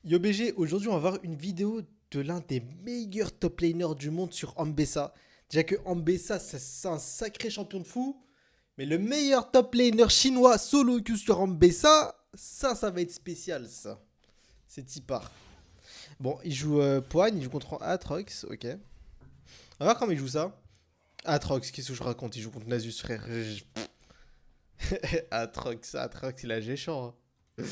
Yo BG, aujourd'hui on va voir une vidéo de l'un des meilleurs top laners du monde sur Ambessa. Déjà que Ambessa, c'est un sacré champion de fou. Mais le meilleur top laner chinois solo queue sur Ambessa, ça va être spécial ça. C'est Tipar. Bon, il joue Poigne, il joue contre Atrox, ok. On va voir comment il joue ça. Atrox, qu'est-ce que je raconte? Il joue contre Nasus, frère. Atrox, il a géchant, hein.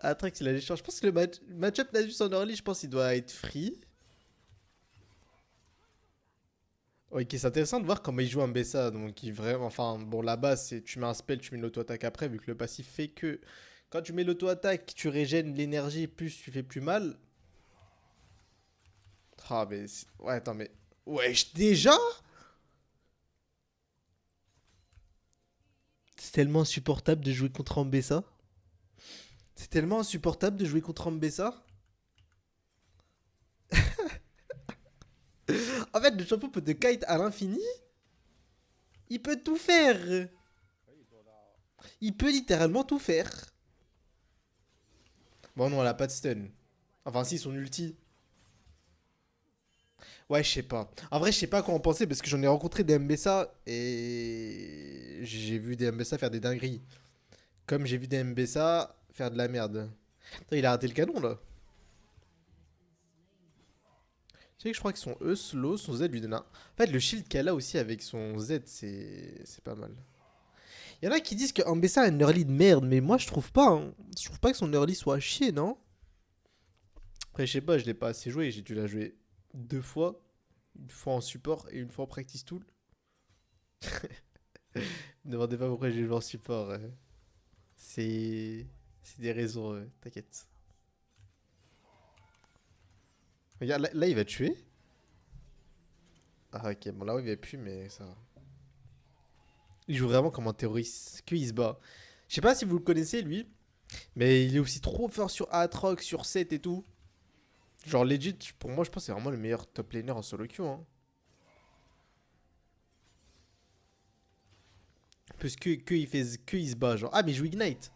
Atrox, il a géchant. Je pense que le match-up Nasus en early, je pense qu'il doit être free. Ok, c'est intéressant de voir comment il joue un Bessa. Donc, il vraiment. Enfin, bon, la base, c'est tu mets un spell, tu mets une auto-attaque après, vu que le passif fait que quand tu mets l'auto-attaque, tu régènes l'énergie, plus tu fais plus mal. Ah, mais. Ouais, attends, mais. Wesh, déjà? C'est tellement insupportable de jouer contre Ambessa. C'est tellement insupportable de jouer contre Ambessa. En fait, le champion peut te kite à l'infini. Il peut tout faire. Il peut littéralement tout faire. Bon, non, elle a pas de stun. Enfin, si, son ulti. Ouais, je sais pas. En vrai, je sais pas quoi en penser parce que j'en ai rencontré des MBSA et j'ai vu des MBSA faire des dingueries. Comme j'ai vu des MBSA faire de la merde. Putain, il a raté le canon là. Tu sais que je crois que son E slow, son Z lui donne un. En fait, le shield qu'elle a aussi avec son Z, c'est pas mal. Il y en a qui disent que MBSA a une early de merde, mais moi je trouve pas, hein. Je trouve pas que son early soit à chier, non? Après, je sais pas, je l'ai pas assez joué. J'ai dû la jouer deux fois. Une fois en support et une fois en practice tool. Ne demandez pas pourquoi j'ai joué en support. C'est. C'est des raisons, t'inquiète. Regarde, là, il va tuer. Ah, ok, bon, là, il va plus, mais ça va. Il joue vraiment comme un terroriste. Que il se bat. Je sais pas si vous le connaissez, lui, mais il est aussi trop fort sur Aatrox, sur 7 et tout. Genre, legit, pour moi, je pense que c'est vraiment le meilleur top laner en solo queue, hein. Parce que il se bat, genre. Ah, mais il joue Ignite.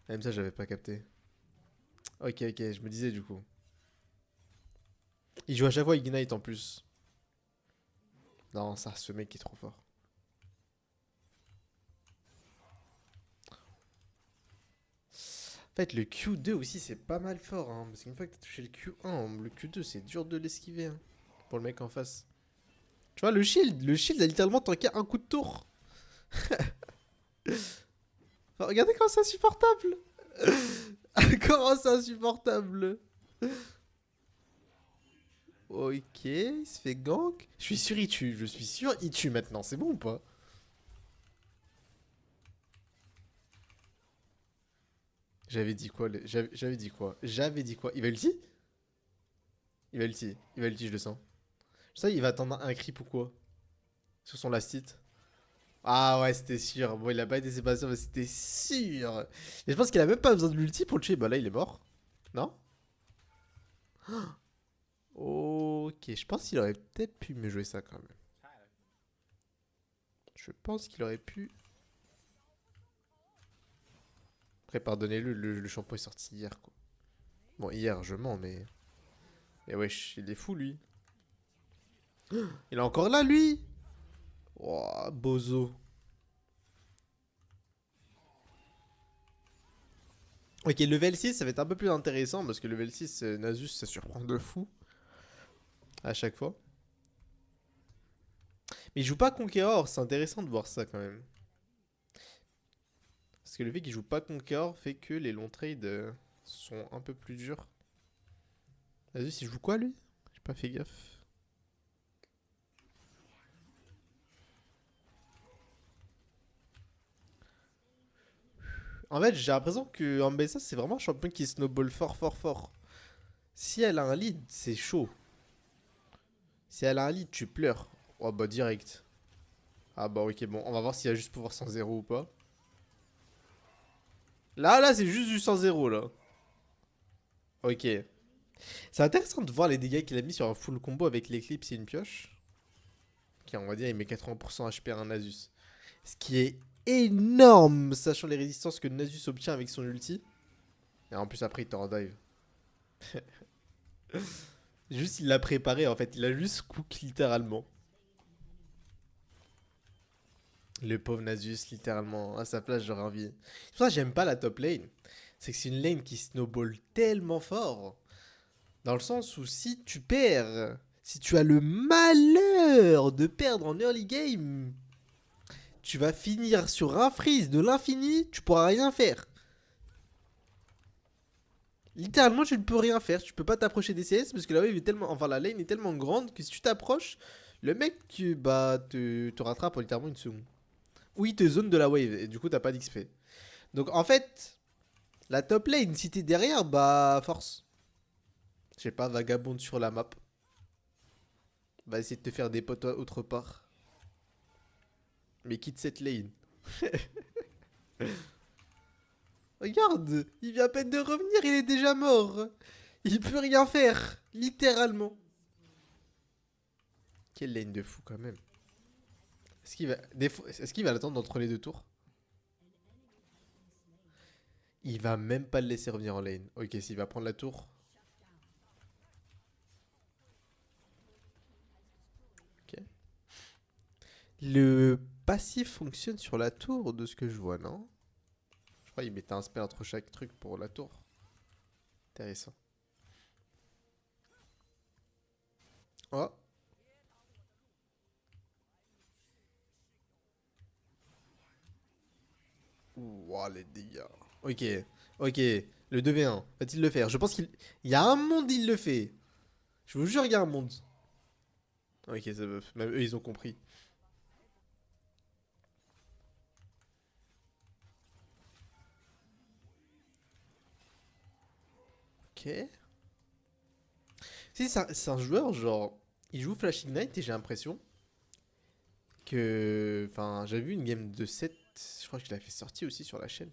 Même ça, j'avais pas capté. Ok, ok, je me disais du coup. Il joue à chaque fois Ignite en plus. Non, ça, ce mec est trop fort. En fait, le Q2 aussi, c'est pas mal fort, hein, parce qu'une fois que t'as touché le Q1, le Q2, c'est dur de l'esquiver, hein, pour le mec en face. Tu vois, le shield a littéralement tanké un coup de tour. Enfin, regardez comment c'est insupportable. Comment c'est insupportable. Ok, il se fait gank. Je suis sûr, il tue. Je suis sûr, il tue maintenant. C'est bon ou pas? J'avais dit quoi J'avais dit quoi J'avais dit quoi? Il va ulti? Il va ulti. Il va ulti, je le sens. Ça, il va attendre un creep ou quoi? Sur son last hit. Ah ouais, c'était sûr. Bon, il a pas été Sébastien, mais c'était sûr. Et je pense qu'il a même pas besoin de l'ulti pour le tuer. Bah là, il est mort. Non? Ok, je pense qu'il aurait peut-être pu me jouer ça quand même. Je pense qu'il aurait pu. Après, pardonnez-le, le shampoing est sorti hier, quoi. Bon, hier, je mens, mais. Mais wesh, il est fou, lui. Il est encore là, lui. Oh, bozo. Ok, level 6, ça va être un peu plus intéressant parce que level 6, Nasus, ça surprend de fou à chaque fois. Mais il joue pas Conqueror, c'est intéressant de voir ça quand même. Parce que le fait qu'il joue pas Conqueror fait que les longs trades sont un peu plus durs. Nasus, il joue quoi lui? J'ai pas fait gaffe. En fait, j'ai l'impression que Ambessa, c'est vraiment un champion qui snowball fort, fort, fort. Si elle a un lead, c'est chaud. Si elle a un lead, tu pleures. Oh bah direct. Ah bah ok, bon, on va voir s'il y a juste pouvoir sans zéro ou pas. Là, c'est juste du sans zéro là. Ok. C'est intéressant de voir les dégâts qu'il a mis sur un full combo avec l'éclipse et une pioche. Ok, on va dire il met 80% HP à un Nasus. Ce qui est énorme, sachant les résistances que Nasus obtient avec son ulti. Et en plus, après, il t'en dive. Juste, il l'a préparé, en fait. Il a juste cook, littéralement. Le pauvre Nasus, littéralement. À sa place, j'aurais envie. C'est pour ça que j'aime pas la top lane. C'est que c'est une lane qui snowball tellement fort. Dans le sens où si tu perds, si tu as le malheur de perdre en early game, tu vas finir sur un freeze de l'infini, tu pourras rien faire. Littéralement, tu ne peux rien faire. Tu peux pas t'approcher des CS parce que la wave est tellement, enfin la lane est tellement grande que si tu t'approches, le mec bah te rattrape en littéralement une seconde. Ou il te zone de la wave et du coup t'as pas d'XP. Donc en fait, la top lane, si t'es derrière, bah force. Je sais pas, vagabonde sur la map. Va essayer de te faire des potes autre part. Mais quitte cette lane. Regarde, il vient à peine de revenir, il est déjà mort. Il peut rien faire, littéralement. Quelle lane de fou quand même. Est-ce qu'il va l'attendre entre les deux tours? Il va même pas le laisser revenir en lane. Ok, s'il va prendre la tour. Ok. Le passif fonctionne sur la tour de ce que je vois, non? Je crois qu'il mettait un spell entre chaque truc pour la tour. Intéressant. Oh. Ouah, les dégâts. Ok, ok. Le 2v1, va-t-il le faire? Je pense qu'il y a un monde, il le fait. Je vous jure, il y a un monde. Ok, ça veut. Même eux, ils ont compris. Ok. Si, c'est un joueur, genre. Il joue Flashing Knight et j'ai l'impression que. Enfin, j'avais vu une game de 7. Je crois que je l'avais fait sortir aussi sur la chaîne.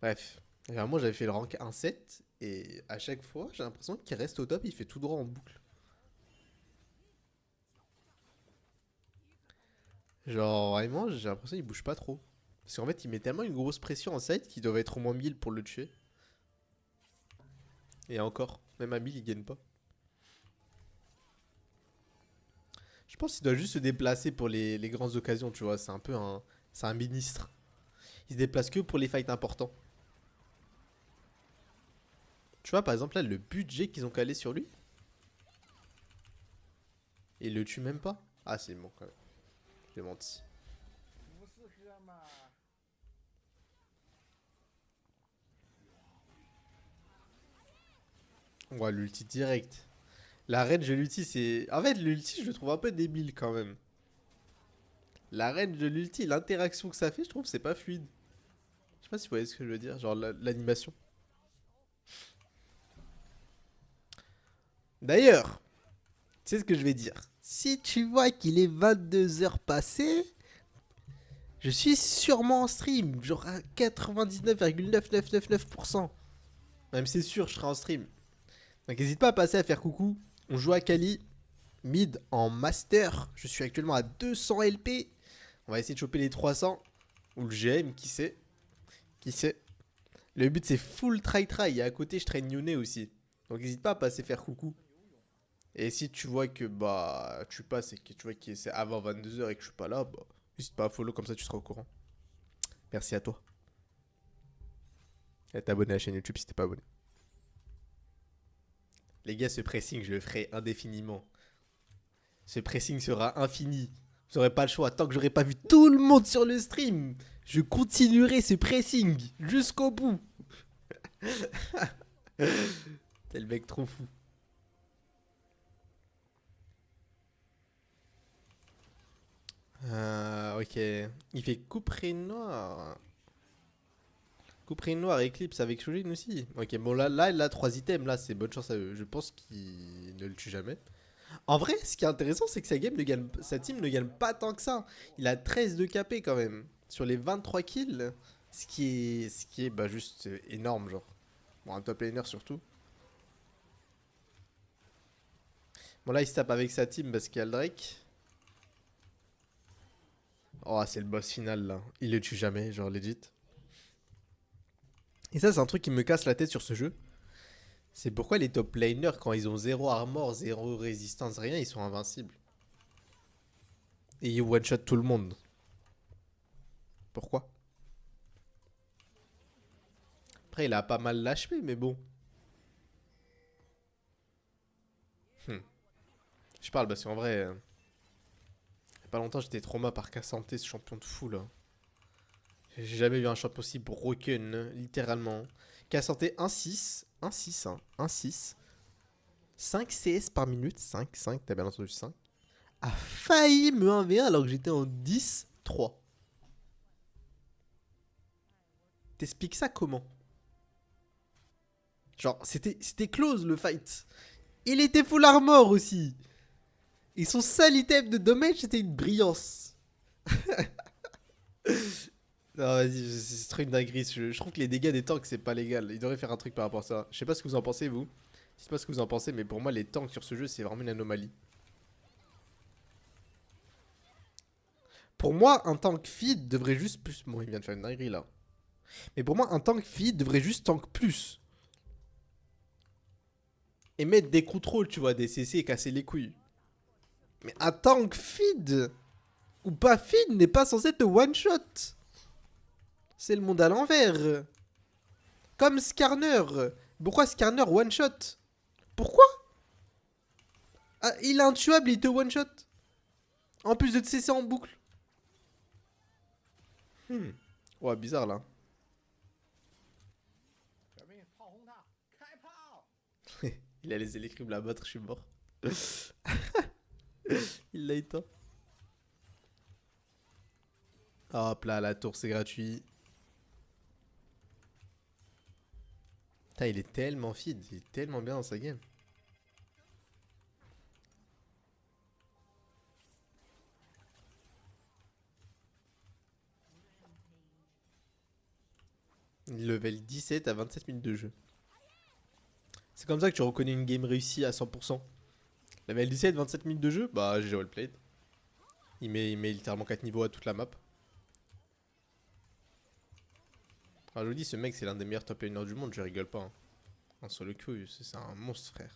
Bref. Moi, j'avais fait le rank 1-7. Et à chaque fois, j'ai l'impression qu'il reste au top. Il fait tout droit en boucle. Genre, vraiment, j'ai l'impression qu'il bouge pas trop. Parce qu'en fait, il met tellement une grosse pression en side qu'il doit être au moins 1000 pour le tuer. Et encore, même à 1000, il gagne pas. Je pense qu'il doit juste se déplacer pour les grandes occasions, tu vois. C'est un peu un. C'est un ministre. Il se déplace que pour les fights importants. Tu vois, par exemple, là, le budget qu'ils ont calé sur lui. Et il le tue même pas. Ah, c'est bon quand même. J'ai menti. Ouais, l'ulti direct. La range de l'ulti, c'est. En fait, l'ulti, je le trouve un peu débile quand même. La range de l'ulti, l'interaction que ça fait, je trouve que c'est pas fluide. Je sais pas si vous voyez ce que je veux dire, genre l'animation. D'ailleurs, tu sais ce que je vais dire. Si tu vois qu'il est 22 heures passées, je suis sûrement en stream, genre à 99,9999%. Même c'est sûr, je serai en stream. Donc n'hésite pas à passer à faire coucou. On joue à Kali, mid en master. Je suis actuellement à 200 LP. On va essayer de choper les 300. Ou le GM, qui sait. Qui sait. Le but c'est full try. Et à côté, je traîne Yone aussi. Donc n'hésite pas à passer faire coucou. Et si tu vois que bah tu passes et que tu vois que c'est avant 22 heures et que je suis pas là, bah n'hésite pas à follow, comme ça tu seras au courant. Merci à toi. Et t'abonner à la chaîne YouTube si t'es pas abonné. Les gars, ce pressing, je le ferai indéfiniment. Ce pressing sera infini. Vous n'aurez pas le choix. Tant que j'aurai pas vu tout le monde sur le stream, je continuerai ce pressing jusqu'au bout. T'es le mec trop fou. Ok. Il fait couperie noire. Couperie noire, Eclipse avec Shujin aussi. Ok, bon là, il a 3 items. Là, c'est bonne chance à eux. Je pense qu'il ne le tue jamais. En vrai, ce qui est intéressant, c'est que sa team ne gagne pas tant que ça. Il a 13 de KP quand même. Sur les 23 kills. Ce qui est bah, juste énorme, genre. Bon, un top laner surtout. Bon, là, il se tape avec sa team parce qu'il y a le Drake. Oh, c'est le boss final là. Il le tue jamais, genre legit. Et ça, c'est un truc qui me casse la tête sur ce jeu. C'est pourquoi les top laners, quand ils ont 0 armor, 0 résistance, rien, ils sont invincibles. Et ils one-shot tout le monde. Pourquoi? Après, il a pas mal l'HP, mais bon. Je parle parce qu'en vrai, il y a pas longtemps, j'étais trauma par Cassante, ce champion de fou là. J'ai jamais vu un champion aussi broken, littéralement. Cassante 1-6, 1-6, hein, 1-6. 5 CS par minute, 5, t'as bien entendu 5. A failli me 1v1 alors que j'étais en 10-3. T'expliques ça comment? Genre, c'était close le fight. Il était full armor aussi. Et son seul item de dommage, c'était une brillance. Non, vas-y, c'est trop une dinguerie. Je trouve que les dégâts des tanks, c'est pas légal. Ils devraient faire un truc par rapport à ça. Je sais pas ce que vous en pensez, vous. Je sais pas ce que vous en pensez, mais pour moi, les tanks sur ce jeu, c'est vraiment une anomalie. Pour moi, un tank feed devrait juste plus... Bon, il vient de faire une dinguerie, là. Mais pour moi, un tank feed devrait juste tank plus. Et mettre des contrôles, tu vois, des CC et casser les couilles. Mais un tank feed ou pas feed n'est pas censé te one-shot. C'est le monde à l'envers. Comme Skarner. Pourquoi Skarner one-shot? Pourquoi? Ah, il est intuable, il te one-shot. En plus de te cesser en boucle. Ouais, bizarre là. Il a les électribles à battre, je suis mort. Il l'a éteint. Hop là, la tour, c'est gratuit. Putain, il est tellement feed, il est tellement bien dans sa game. Level 17 à 27 minutes de jeu. C'est comme ça que tu reconnais une game réussie à 100%. Level 17, 27 minutes de jeu, bah j'ai well played. Il met littéralement 4 niveaux à toute la map. Alors je vous dis, ce mec c'est l'un des meilleurs top laners du monde, je rigole pas. Hein. En solo queue, c'est un monstre frère.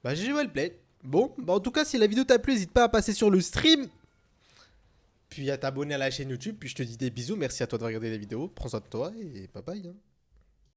Bah j'ai well played. Bon, bah en tout cas si la vidéo t'a plu, n'hésite pas à passer sur le stream. Puis à t'abonner à la chaîne YouTube, puis je te dis des bisous, merci à toi de regarder la vidéo, prends soin de toi et bye bye. Hein.